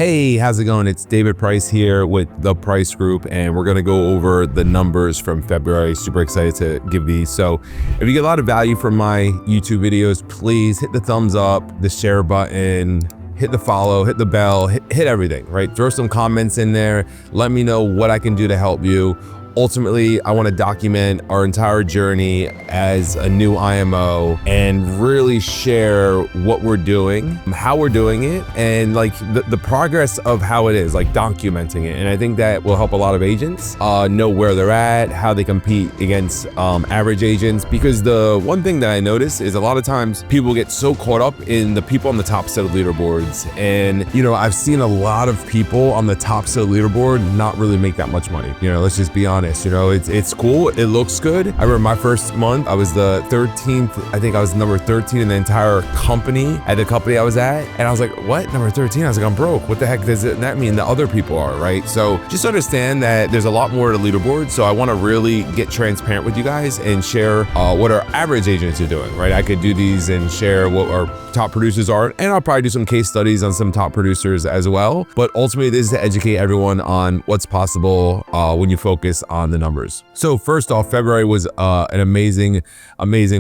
Hey, how's it going? It's David Price here with The Price Group, and we're gonna go over the numbers from February. Super excited to give these. So if you get a lot of value from my YouTube videos, please hit the thumbs up, the share button, hit the follow, hit the bell, hit everything, right? Throw some comments in there. Let me know what I can do to help you. Ultimately, I want to document our entire journey as a new IMO and really share what we're doing, how we're doing it, and like the progress of how it is, like documenting it. And I think that will help a lot of agents know where they're at, how they compete against average agents. Because the one thing that I notice is a lot of times people get so caught up in the people on the top set of leaderboards. And, you know, I've seen a lot of people on the top set of leaderboard not really make that much money. You know, let's just be honest. You know, it's cool. It looks good. I remember my first month, I was the 13th. I think I was number 13 in the entire company at the company I was at. And I was like, what? Number 13? I was like, I'm broke. What the heck does that mean? The other people are, right? So just understand that there's a lot more to leaderboard. So I want to really get transparent with you guys and share what our average agents are doing, right? I could do these and share what our top producers are. And I'll probably do some case studies on some top producers as well. But ultimately, this is to educate everyone on what's possible when you focus on the numbers. So first off, February was an amazing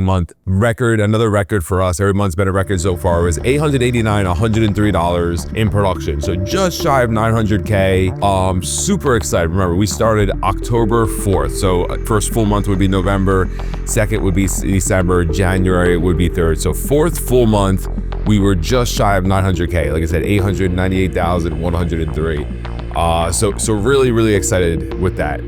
month. Another record for us. Every month's been a record so far. It was $103 in production. So just shy of 900K. Super excited. Remember, we started October 4th. So first full month would be November. Second would be December. January would be third. So fourth full month, we were just shy of 900K. Like I said, 898,103. So really excited with that.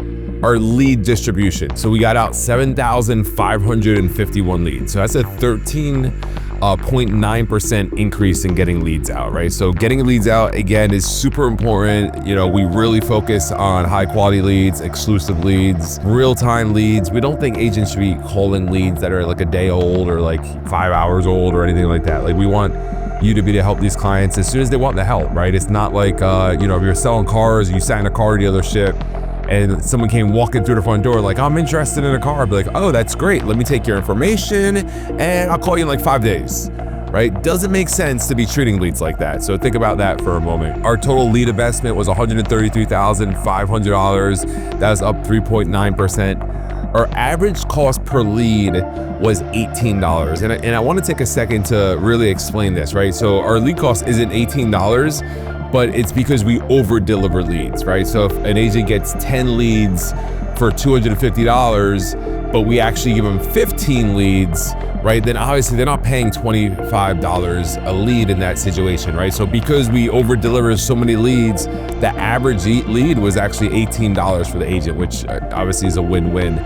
Our lead distribution. So we got out 7,551 leads. So that's a 13.9% increase in getting leads out, right? So getting leads out, again, is super important. You know, we really focus on high quality leads, exclusive leads, real-time leads. We don't think agents should be calling leads that are like a day old or like 5 hours old or anything like that. Like, we want you to be to help these clients as soon as they want the help, right? It's not like, you know, if you're selling cars, you sign a car dealership, and someone came walking through the front door like, I'm interested in a car. I'd be like, oh, that's great. Let me take your information and I'll call you in like 5 days, right? Doesn't make sense to be treating leads like that. So think about that for a moment. Our total lead investment was $133,500. That was up 3.9%. Our average cost per lead was $18. And I want to take a second to really explain this, right? So our lead cost isn't $18, but it's because we over deliver leads, right? So if an agent gets 10 leads for $250, but we actually give them 15 leads, right? Then obviously they're not paying $25 a lead in that situation, right? So because we over deliver so many leads, the average lead was actually $18 for the agent, which obviously is a win-win.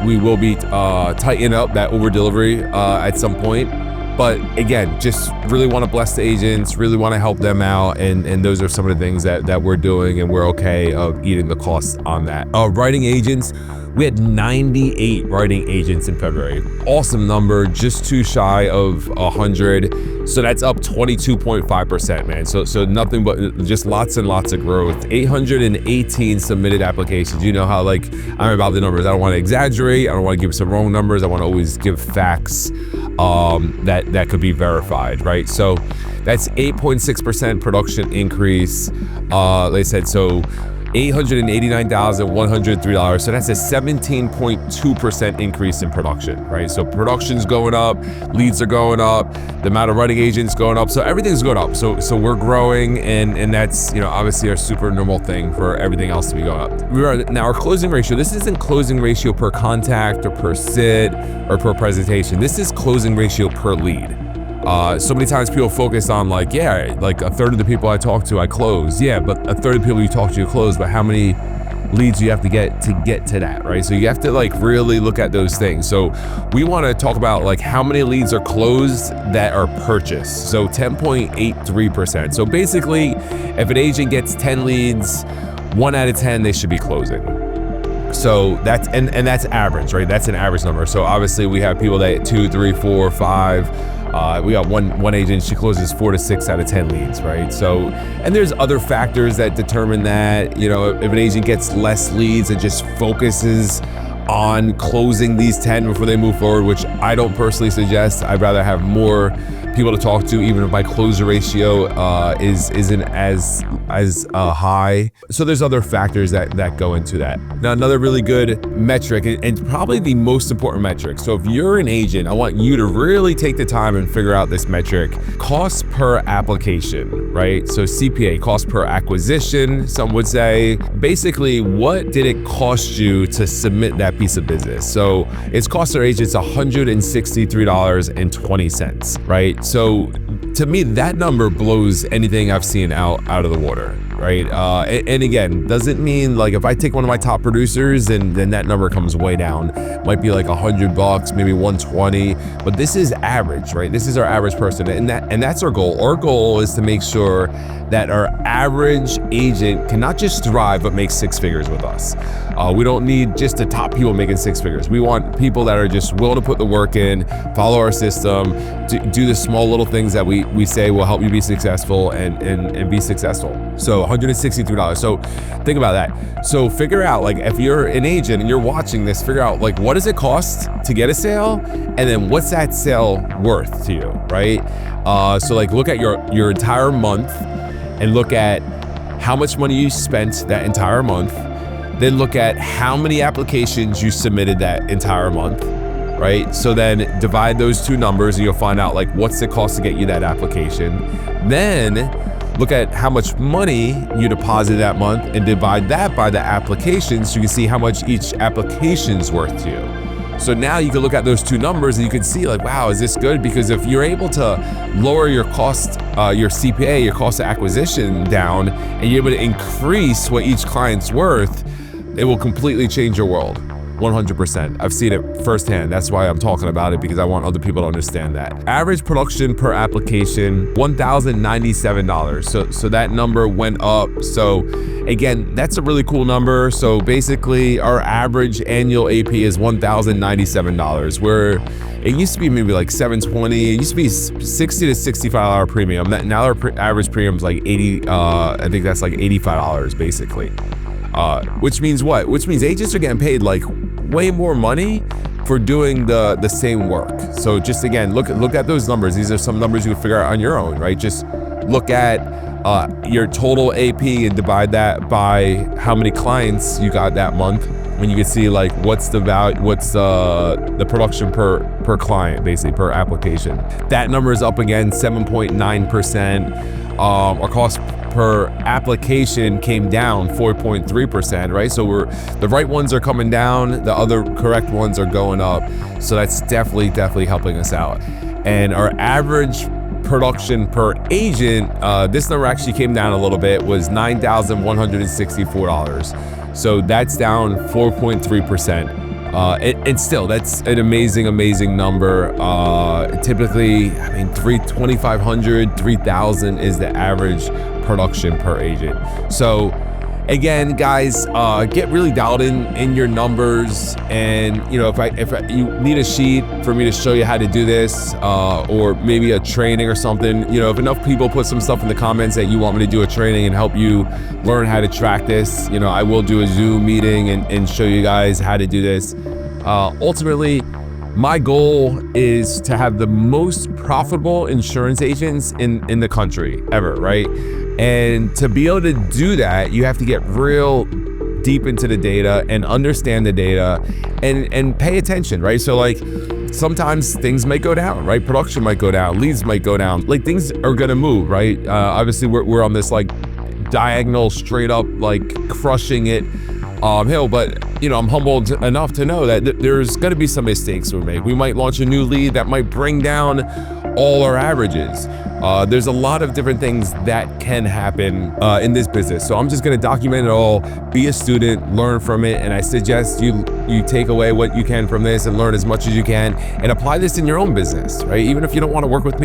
We will be tightening up that over delivery at some point. But again, just really want to bless the agents, really want to help them out. And those are some of the things that we're doing, and we're okay of eating the cost on that. Writing agents, we had 98 writing agents in February. Awesome number, just too shy of 100. So that's up 22.5%, man. So nothing but just lots and lots of growth. 818 submitted applications. You know how like I'm about the numbers. I don't want to exaggerate. I don't want to give some wrong numbers. I want to always give facts that could be verified, right? So that's 8.6% production increase. Like I said, so $889,103. So that's a 17.2% increase in production, right? So production's going up, leads are going up, the amount of writing agents going up. So everything's going up. So we're growing, and that's, you know, obviously a super normal thing for everything else to be going up. Now our closing ratio, this isn't closing ratio per contact or per sit or per presentation. This is closing ratio per lead. So many times people focus on like, yeah, like a third of the people I talk to, I close. Yeah, but a third of the people you talk to, you close. But how many leads do you have to get to that, right? So you have to like really look at those things. So we want to talk about like how many leads are closed that are purchased. So 10.83%. So basically, if an agent gets 10 leads, 1 out of 10 they should be closing. So that's and that's average, right? That's an average number. So obviously we have people that 2, 3, 4, 5. We got one agent, she closes 4 to 6 out of 10 leads, right? So, and there's other factors that determine that. You know, if an agent gets less leads and just focuses on closing these 10 before they move forward, which I don't personally suggest. I'd rather have more people to talk to, even if my closure ratio isn't as high. So there's other factors that go into that. Now, another really good metric, and probably the most important metric. So if you're an agent, I want you to really take the time and figure out this metric: cost per application, right? So CPA, cost per acquisition, some would say. Basically, what did it cost you to submit that piece of business? So it's cost our agents $163.20, right? So to me, that number blows anything I've seen out of the water, right? And again, doesn't mean like if I take one of my top producers and then that number comes way down, might be like $100, maybe 120, but this is average, right? This is our average person, and that's our goal. Our goal is to make sure that our average agent can not just thrive, but make six figures with us. We don't need just the top people making six figures. We want people that are just willing to put the work in, follow our system, do the small little things that we say will help you be successful and be successful. So $163. So think about that. So figure out, like, if you're an agent and you're watching this, figure out like what does it cost to get a sale, and then what's that sale worth to you, right? So like look at your entire month and look at how much money you spent that entire month. Then look at how many applications you submitted that entire month, right? So then divide those two numbers and you'll find out like what's the cost to get you that application. Then look at how much money you deposited that month and divide that by the applications so you can see how much each application's worth to you. So now you can look at those two numbers and you can see like, wow, is this good? Because if you're able to lower your cost, your CPA, your cost of acquisition down, and you're able to increase what each client's worth, it will completely change your world. 100%. I've seen it firsthand. That's why I'm talking about it, because I want other people to understand that. Average production per application, $1,097. So that number went up. So again, that's a really cool number. So basically our average annual AP is $1,097, where it used to be maybe like $720. It used to be $60 to $65 premium. Now our average premium is like 80. I think that's like $85 basically. Which means what? Which means agents are getting paid like way more money for doing the same work. So just again, look at those numbers. These are some numbers you can figure out on your own, right? Just look at your total AP and divide that by how many clients you got that month, and you can see like what's the value, what's the production per client, basically per application. That number is up again 7.9%. Our cost per application came down 4.3%, right? So the right ones are coming down, the other correct ones are going up. So that's definitely helping us out. And our average production per agent, this number actually came down a little bit, was $9,164. So that's down 4.3%. And still, that's an amazing number. Typically, I mean, $2,500, $3,000 is the average production per agent. So again, guys, get really dialed in your numbers. And you know, if you need a sheet for me to show you how to do this, or maybe a training or something, you know, if enough people put some stuff in the comments that you want me to do a training and help you learn how to track this, you know, I will do a Zoom meeting and show you guys how to do this. Ultimately, my goal is to have the most profitable insurance agents in the country ever, right? And to be able to do that, you have to get real deep into the data and understand the data and pay attention, right? So like sometimes things might go down, right? Production might go down, leads might go down, like things are gonna move, right? Obviously we're on this like diagonal, straight up, like crushing it hill, but you know, I'm humbled enough to know that there's gonna be some mistakes we make. We might launch a new lead that might bring down all our averages. There's a lot of different things that can happen in this business. So I'm just gonna document it all, be a student, learn from it, and I suggest you take away what you can from this and learn as much as you can and apply this in your own business, right? Even if you don't wanna work with me,